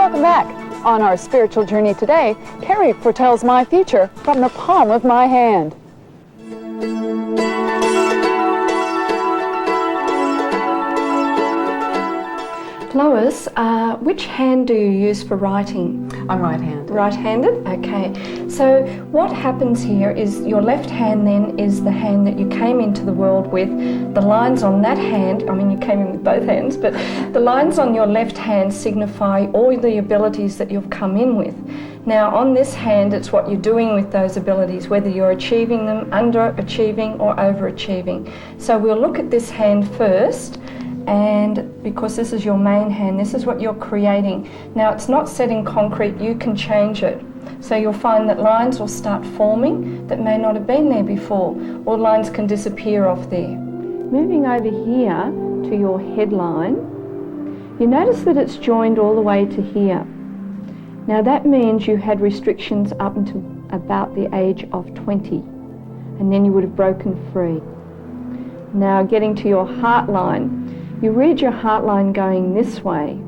Welcome back. On our spiritual journey today, Kerrie foretells my future from the palm of my hand. Lois, which hand do you use for writing? I'm right-handed. Right-handed? Okay. So what happens here is your left hand then is the hand that you came into the world with. The lines on that hand, I mean you came in with both hands, but the lines on your left hand signify all the abilities that you've come in with. Now on this hand it's what you're doing with those abilities, whether you're achieving them, underachieving or overachieving. So we'll look at this hand first. And because this is your main hand, this is what you're creating. Now it's not set in concrete, you can change it. So you'll find that lines will start forming that may not have been there before, or lines can disappear off there. Moving over here to your headline, you notice that it's joined all the way to here. Now that means you had restrictions up until about the age of 20, and then you would have broken free. Now getting to your heart line, you read your heart line going this way.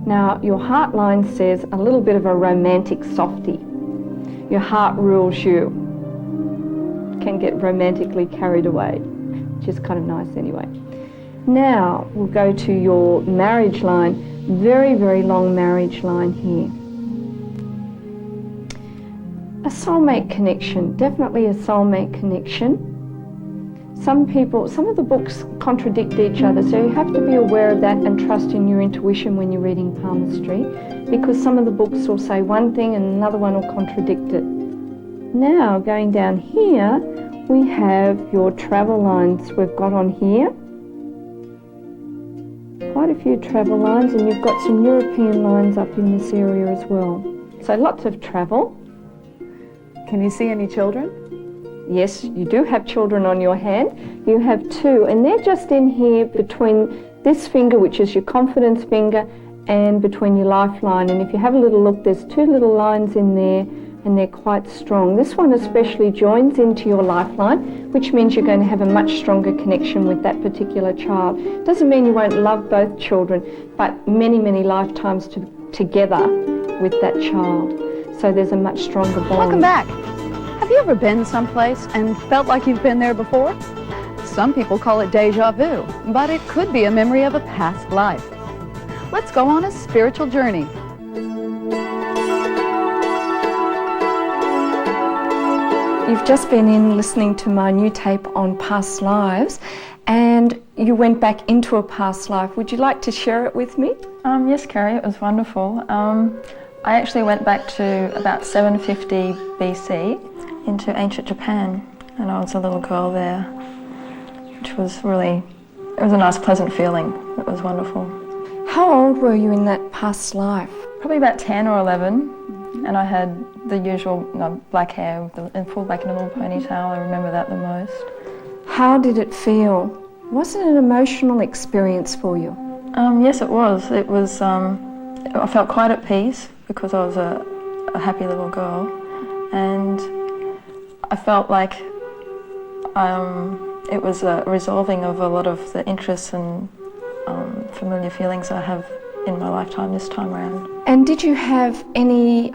Now your heart line says a little bit of a romantic softie. Your heart rules you. Can get romantically carried away, which is kind of nice anyway. Now we'll go to your marriage line. Very, very long marriage line here. A soulmate connection, definitely a soulmate connection. Some of the books contradict each other, so you have to be aware of that and trust in your intuition when you're reading palmistry, because some of the books will say one thing and another one will contradict it. Now, going down here, we have your travel lines we've got on here. Quite a few travel lines, and you've got some European lines up in this area as well. So lots of travel. Can you see any children? Yes, you do have children on your hand. You have two, and they're just in here between this finger, which is your confidence finger, and between your lifeline. And if you have a little look, there's two little lines in there, and they're quite strong. This one especially joins into your lifeline, which means you're going to have a much stronger connection with that particular child. Doesn't mean you won't love both children, but many, many lifetimes together with that child. So there's a much stronger bond. Welcome back. Have you ever been someplace and felt like you've been there before? Some people call it deja vu, but it could be a memory of a past life. Let's go on a spiritual journey. You've just been in listening to my new tape on past lives, and you went back into a past life. Would you like to share it with me? Yes, Kerrie, it was wonderful. I actually went back to about 750 BC into ancient Japan, and I was a little girl there, which was it was a nice, pleasant feeling. It was wonderful. How old were you in that past life? Probably about 10 or 11, and I had the usual black hair and pulled back in a little ponytail. I remember that the most. How did it feel? Was it an emotional experience for you? Yes, it was. It was. I felt quite at peace because I was a happy little girl, and I felt like it was a resolving of a lot of the interests and familiar feelings I have in my lifetime this time around. And did you have any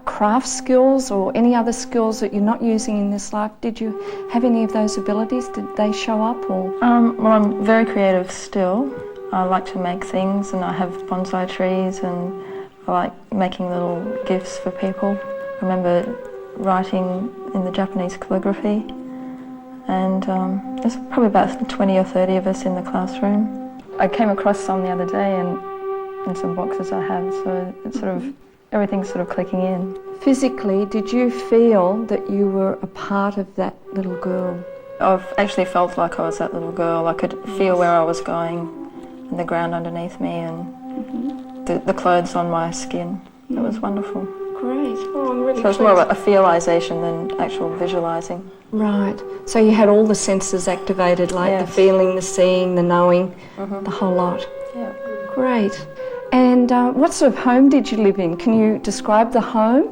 craft skills or any other skills that you're not using in this life? Did you have any of those abilities? Did they show up? Or? Well, I'm very creative still. I like to make things, and I have bonsai trees, and I like making little gifts for people. I remember writing in the Japanese calligraphy, and there's probably about 20 or 30 of us in the classroom. I came across some the other day and in some boxes I have, so it's everything's sort of clicking in. Physically, did you feel that you were a part of that little girl? I've actually felt like I was that little girl. I could feel where I was going and the ground underneath me and the clothes on my skin. It was wonderful. Great. Oh, I'm really So it's more of a fealisation than actual visualising. Right. So you had all the senses activated, like the feeling, the seeing, the knowing, the whole lot. Yeah. Great. And what sort of home did you live in? Can you describe the home?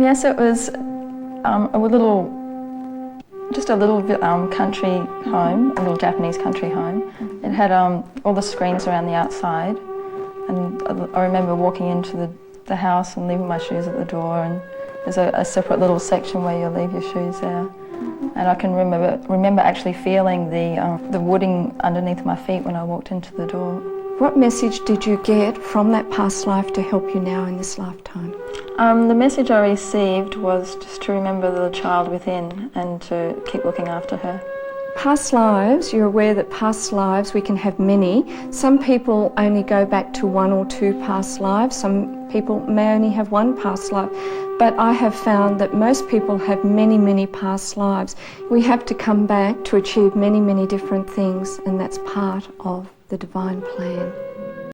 Yes, it was a little country home, a little Japanese country home. It had all the screens around the outside, and I remember walking into the house and leaving my shoes at the door, and there's a separate little section where you leave your shoes there. And I can remember actually feeling the wooding underneath my feet when I walked into the door. What message did you get from that past life to help you now in this lifetime? The message I received was just to remember the child within and to keep looking after her. Past lives, you're aware that past lives, we can have many. Some people only go back to 1 or 2 past lives. Some people may only have 1 past life. But I have found that most people have many, many past lives. We have to come back to achieve many, many different things, and that's part of the divine plan.